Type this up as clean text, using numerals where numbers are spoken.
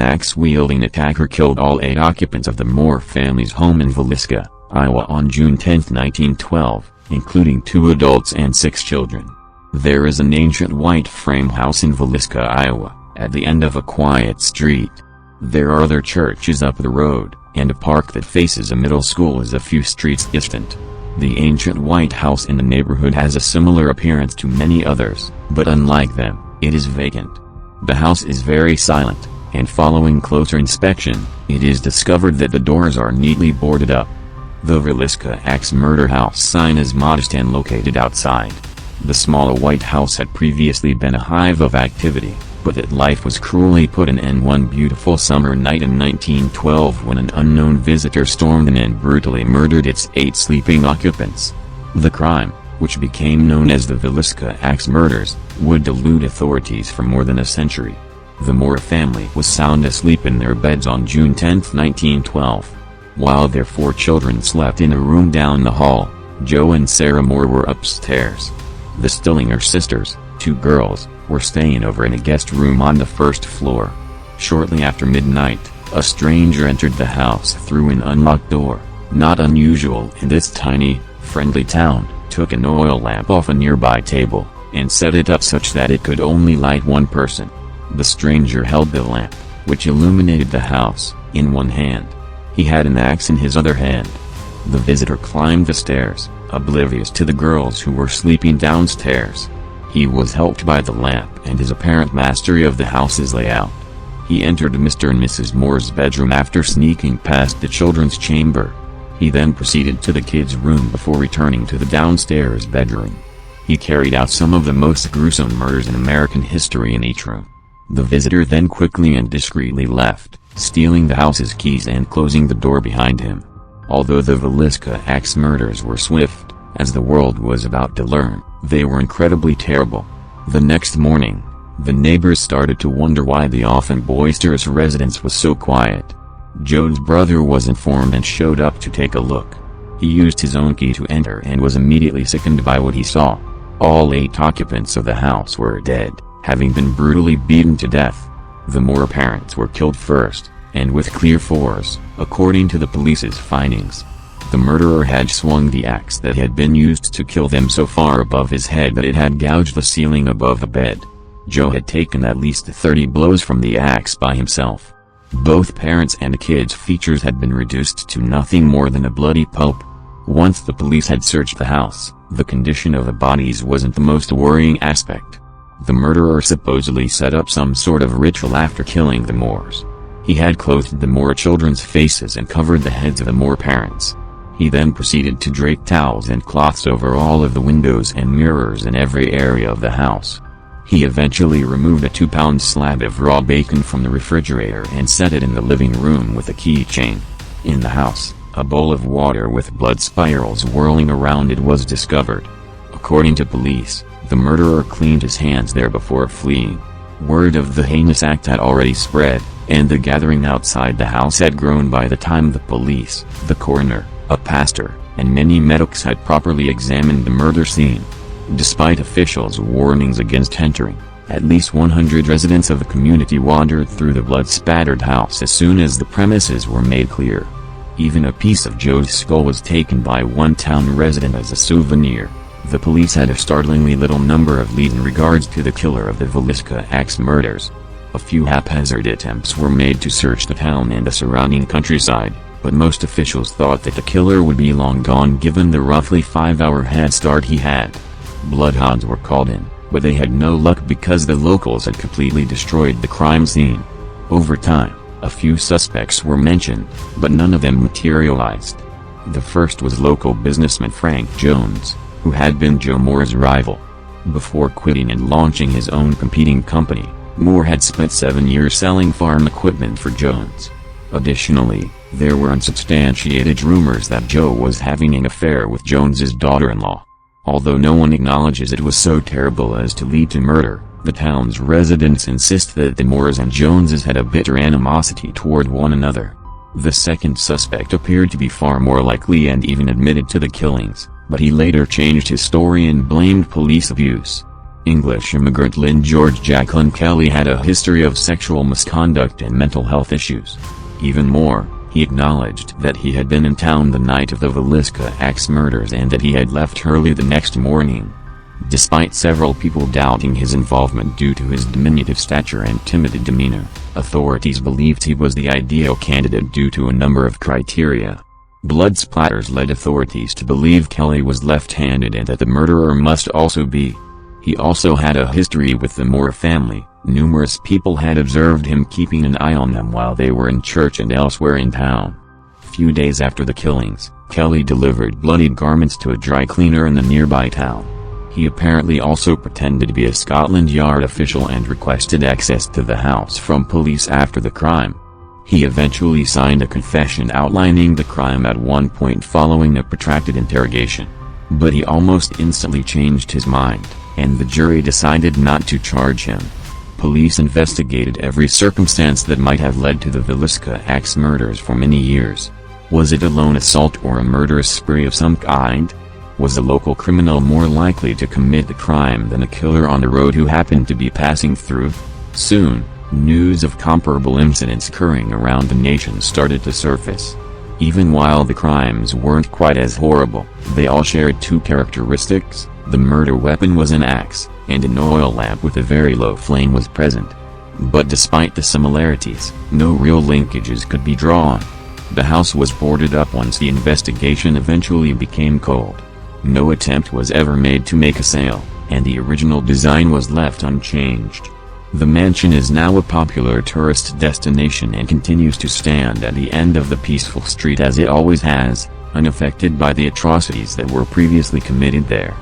axe-wielding attacker killed all 8 occupants of the Moore family's home in Villisca, Iowa on June 10, 1912, including 2 adults and 6 children. There is an ancient white frame house in Villisca, Iowa, at the end of a quiet street. There are other churches up the road, and a park that faces a middle school is a few streets distant. The ancient white house in the neighborhood has a similar appearance to many others, but unlike them, it is vacant. The house is very silent, and following closer inspection, it is discovered that the doors are neatly boarded up. The Villisca Axe Murder House sign is modest and located outside. The small white house had previously been a hive of activity, but that life was cruelly put an end one beautiful summer night in 1912 when an unknown visitor stormed in and brutally murdered its 8 sleeping occupants. The crime, which became known as the Villisca Axe Murders, would delude authorities for more than a century. The Moore family was sound asleep in their beds on June 10, 1912. While their 4 children slept in a room down the hall, Joe and Sarah Moore were upstairs. The Stillinger sisters, 2 girls, were staying over in a guest room on the 1st floor. Shortly after midnight, a stranger entered the house through an unlocked door, not unusual in this tiny, friendly town, took an oil lamp off a nearby table, and set it up such that it could only light one person. The stranger held the lamp, which illuminated the house, in one hand. He had an axe in his other hand. The visitor climbed the stairs, oblivious to the girls who were sleeping downstairs. He was helped by the lamp and his apparent mastery of the house's layout. He entered Mr. and Mrs. Moore's bedroom after sneaking past the children's chamber. He then proceeded to the kids' room before returning to the downstairs bedroom. He carried out some of the most gruesome murders in American history in each room. The visitor then quickly and discreetly left, stealing the house's keys and closing the door behind him. Although the Villisca Axe murders were swift, as the world was about to learn, they were incredibly terrible. The next morning, the neighbors started to wonder why the often boisterous residence was so quiet. Joe's brother was informed and showed up to take a look. He used his own key to enter and was immediately sickened by what he saw. All 8 occupants of the house were dead, having been brutally beaten to death. The Moore parents were killed first, and with clear force, according to the police's findings. The murderer had swung the axe that had been used to kill them so far above his head that it had gouged the ceiling above the bed. Joe had taken at least 30 blows from the axe by himself. Both parents' and kids' features had been reduced to nothing more than a bloody pulp. Once the police had searched the house, the condition of the bodies wasn't the most worrying aspect. The murderer supposedly set up some sort of ritual after killing the Moores. He had clothed the Moore children's faces and covered the heads of the Moore parents. He then proceeded to drape towels and cloths over all of the windows and mirrors in every area of the house. He eventually removed a 2-pound slab of raw bacon from the refrigerator and set it in the living room with a keychain. In the house, a bowl of water with blood spirals whirling around it was discovered. According to police, the murderer cleaned his hands there before fleeing. Word of the heinous act had already spread, and the gathering outside the house had grown by the time the police, the coroner, a pastor, and many medics had properly examined the murder scene. Despite officials' warnings against entering, at least 100 residents of the community wandered through the blood-spattered house as soon as the premises were made clear. Even a piece of Joe's skull was taken by one town resident as a souvenir. The police had a startlingly little number of leads in regards to the killer of the Villisca Axe murders. A few haphazard attempts were made to search the town and the surrounding countryside, but most officials thought that the killer would be long gone given the roughly 5-hour head start he had. Bloodhounds were called in, but they had no luck because the locals had completely destroyed the crime scene. Over time, a few suspects were mentioned, but none of them materialized. The first was local businessman Frank Jones, who had been Joe Moore's rival. Before quitting and launching his own competing company, Moore had spent 7 years selling farm equipment for Jones. Additionally, there were unsubstantiated rumors that Joe was having an affair with Jones's daughter-in-law. Although no one acknowledges it was so terrible as to lead to murder, the town's residents insist that the Moores and Joneses had a bitter animosity toward one another. The second suspect appeared to be far more likely and even admitted to the killings, but he later changed his story and blamed police abuse. English immigrant Lynn George Jacqueline Kelly had a history of sexual misconduct and mental health issues. Even more, he acknowledged that he had been in town the night of the Villisca Axe murders and that he had left early the next morning. Despite several people doubting his involvement due to his diminutive stature and timid demeanor, authorities believed he was the ideal candidate due to a number of criteria. Blood splatters led authorities to believe Kelly was left-handed and that the murderer must also be. He also had a history with the Moore family. Numerous people had observed him keeping an eye on them while they were in church and elsewhere in town. Few days after the killings, Kelly delivered bloodied garments to a dry cleaner in the nearby town. He apparently also pretended to be a Scotland Yard official and requested access to the house from police after the crime. He eventually signed a confession outlining the crime at one point following a protracted interrogation. But he almost instantly changed his mind, and the jury decided not to charge him. Police investigated every circumstance that might have led to the Villisca Axe murders for many years. Was it a lone assault or a murderous spree of some kind? Was a local criminal more likely to commit the crime than a killer on the road who happened to be passing through? Soon, news of comparable incidents occurring around the nation started to surface. Even while the crimes weren't quite as horrible, they all shared two characteristics: the murder weapon was an axe, and an oil lamp with a very low flame was present. But despite the similarities, no real linkages could be drawn. The house was boarded up once the investigation eventually became cold. No attempt was ever made to make a sale, and the original design was left unchanged. The mansion is now a popular tourist destination and continues to stand at the end of the peaceful street as it always has, unaffected by the atrocities that were previously committed there.